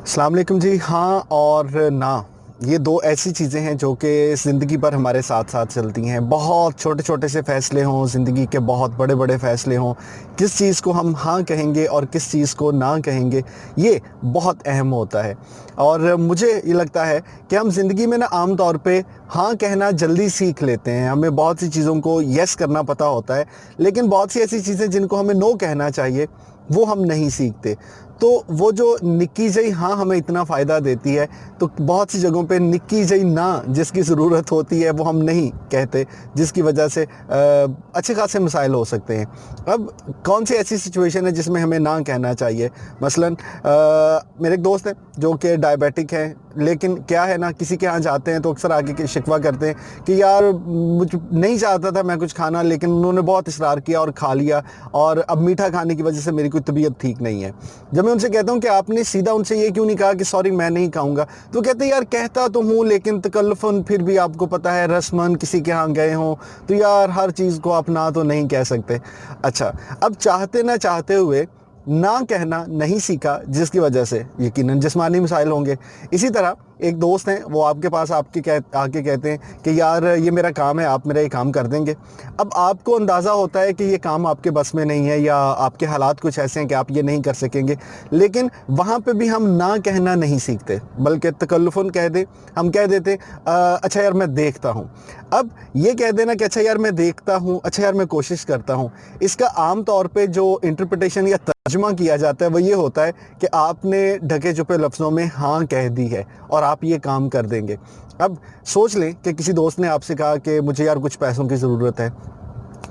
السلام علیکم جی. ہاں اور نہ، یہ دو ایسی چیزیں ہیں جو کہ زندگی پر ہمارے ساتھ ساتھ چلتی ہیں. بہت چھوٹے چھوٹے سے فیصلے ہوں، زندگی کے بہت بڑے بڑے فیصلے ہوں، کس چیز کو ہم ہاں کہیں گے اور کس چیز کو نہ کہیں گے، یہ بہت اہم ہوتا ہے. اور مجھے یہ لگتا ہے کہ ہم زندگی میں عام طور پہ ہاں کہنا جلدی سیکھ لیتے ہیں. ہمیں بہت سی چیزوں کو یس کرنا پتہ ہوتا ہے، لیکن بہت سی ایسی چیزیں جن کو ہمیں نو کہنا چاہیے وہ ہم نہیں سیکھتے. تو وہ جو نکی جئی ہاں ہمیں اتنا فائدہ دیتی ہے، تو بہت سی جگہوں پہ نکی جئی نہ جس کی ضرورت ہوتی ہے وہ ہم نہیں کہتے، جس کی وجہ سے اچھے خاصے مسائل ہو سکتے ہیں. اب کون سی ایسی سچویشن ہے جس میں ہمیں نہ کہنا چاہیے؟ مثلاً میرے ایک دوست ہیں جو کہ ڈائبیٹک ہیں، لیکن کیا ہے نا، کسی کے ہاں جاتے ہیں تو اکثر آگے کے شکوہ کرتے ہیں کہ یار مجھ نہیں چاہتا تھا میں کچھ کھانا، لیکن انہوں نے بہت اصرار کیا اور کھا لیا، اور اب میٹھا کھانے کی وجہ سے میری کوئی طبیعت ٹھیک نہیں ہے. جب میں ان سے کہتا ہوں کہ آپ نے سیدھا ان سے یہ کیوں نہیں کہا کہ سوری میں نہیں کھاؤں گا، تو کہتے ہیں یار کہتا تو ہوں لیکن تکلفاً، پھر بھی آپ کو پتہ ہے رسماً کسی کے ہاں گئے ہوں تو یار ہر چیز کو آپ نہ تو نہیں کہہ سکتے. اچھا، اب چاہتے نہ چاہتے ہوئے نہ کہنا نہیں سیکھا، جس کی وجہ سے یقیناً جسمانی مسائل ہوں گے. اسی طرح ایک دوست ہیں، وہ آپ کے پاس آ کے کہتے ہیں کہ یار یہ میرا کام ہے، آپ میرا یہ کام کر دیں گے. اب آپ کو اندازہ ہوتا ہے کہ یہ کام آپ کے بس میں نہیں ہے، یا آپ کے حالات کچھ ایسے ہیں کہ آپ یہ نہیں کر سکیں گے، لیکن وہاں پہ بھی ہم نہ کہنا نہیں سیکھتے، بلکہ تکلفاً کہہ دیں. ہم کہہ دیتے اچھا یار میں دیکھتا ہوں. اب یہ کہہ دینا کہ اچھا یار میں دیکھتا ہوں، اچھا یار میں کوشش کرتا ہوں، اس کا عام طور پہ جو انٹرپریٹیشن یا ترجمہ کیا جاتا ہے وہ یہ ہوتا ہے کہ آپ نے ڈھکے چھپے لفظوں میں ہاں کہہ دی ہے اور آپ یہ کام کر دیں گے. اب سوچ لیں کہ کسی دوست نے آپ سے کہا کہ مجھے یار کچھ پیسوں کی ضرورت ہے.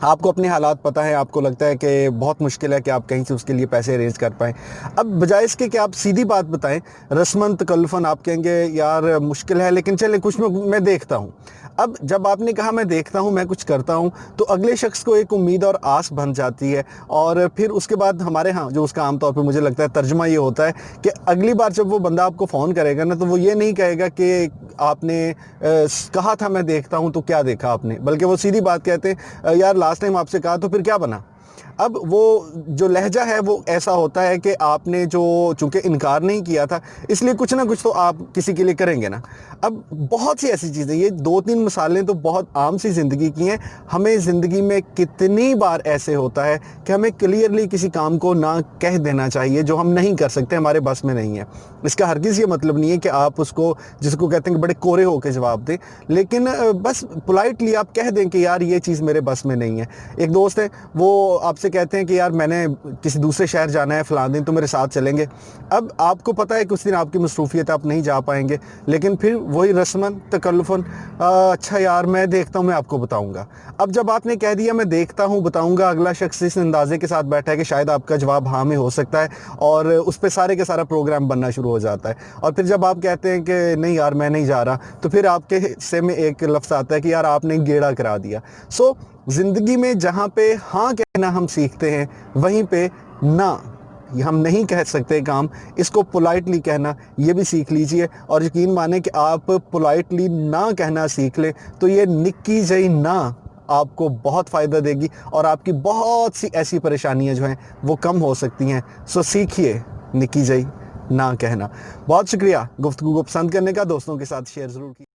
آپ کو اپنے حالات پتہ ہے، آپ کو لگتا ہے کہ بہت مشکل ہے کہ آپ کہیں سے اس کے لیے پیسے ارینج کر پائیں. اب بجائے اس کے کہ آپ سیدھی بات بتائیں، رسماً تکلفاً آپ کہیں گے یار مشکل ہے لیکن چلیں کچھ میں دیکھتا ہوں. اب جب آپ نے کہا میں دیکھتا ہوں، میں کچھ کرتا ہوں، تو اگلے شخص کو ایک امید اور آس بن جاتی ہے. اور پھر اس کے بعد ہمارے ہاں جو اس کا عام طور پہ مجھے لگتا ہے ترجمہ یہ ہوتا ہے کہ اگلی بار جب وہ بندہ آپ کو فون کرے گا نا، تو وہ یہ نہیں کہے گا کہ آپ نے کہا تھا میں دیکھتا ہوں تو کیا دیکھا آپ نے، بلکہ وہ سیدھی بات کہتے ہیں یار لاسٹ ٹائم آپ سے کہا تو پھر کیا بنا. اب وہ جو لہجہ ہے وہ ایسا ہوتا ہے کہ آپ نے جو چونکہ انکار نہیں کیا تھا، اس لیے کچھ نہ کچھ تو آپ کسی کے لیے کریں گے نا. اب بہت سی ایسی چیزیں، یہ 2-3 مثالیں تو بہت عام سی زندگی کی ہیں. ہمیں زندگی میں کتنی بار ایسے ہوتا ہے کہ ہمیں کلیئرلی کسی کام کو نہ کہہ دینا چاہیے جو ہم نہیں کر سکتے، ہمارے بس میں نہیں ہے. اس کا ہرگز یہ مطلب نہیں ہے کہ آپ اس کو، جس کو کہتے ہیں کہ بڑے کورے ہو کے جواب دیں، لیکن بس پولائٹلی آپ کہہ دیں کہ یار یہ چیز میرے بس میں نہیں ہے. ایک دوست ہے، وہ آپ سے کہتے ہیں کہ یار میں نے کسی دوسرے شہر جانا ہے فلاں دن، تو میرے ساتھ چلیں گے. اب آپ کو پتہ ہے کہ اس دن آپ کی مصروفیت، آپ نہیں جا پائیں گے، لیکن پھر وہی رسماً تکلفاً اچھا یار میں دیکھتا ہوں، میں آپ کو بتاؤں گا. اب جب آپ نے کہہ دیا میں دیکھتا ہوں بتاؤں گا، اگلا شخص اس اندازے کے ساتھ بیٹھا ہے کہ شاید آپ کا جواب ہاں میں ہو سکتا ہے، اور اس پہ سارے کے سارا پروگرام بننا شروع ہو جاتا ہے. اور پھر جب آپ کہتے ہیں کہ نہیں یار میں نہیں جا رہا، تو پھر آپ کے حصے میں ایک لفظ آتا ہے کہ یار آپ نے گیڑا کرا دیا. سو زندگی میں جہاں پہ ہاں کہنا ہم سیکھتے ہیں، وہیں پہ نہ ہم نہیں کہہ سکتے کام، اس کو پولائٹلی کہنا یہ بھی سیکھ لیجئے. اور یقین مانیں کہ آپ پولائٹلی نہ کہنا سیکھ لیں تو یہ نکی جئی نہ آپ کو بہت فائدہ دے گی، اور آپ کی بہت سی ایسی پریشانیاں جو ہیں وہ کم ہو سکتی ہیں. سو سیکھیے نکی جئی نہ کہنا. بہت شکریہ. گفتگو کو پسند کرنے کا، دوستوں کے ساتھ شیئر ضرور کیجیے.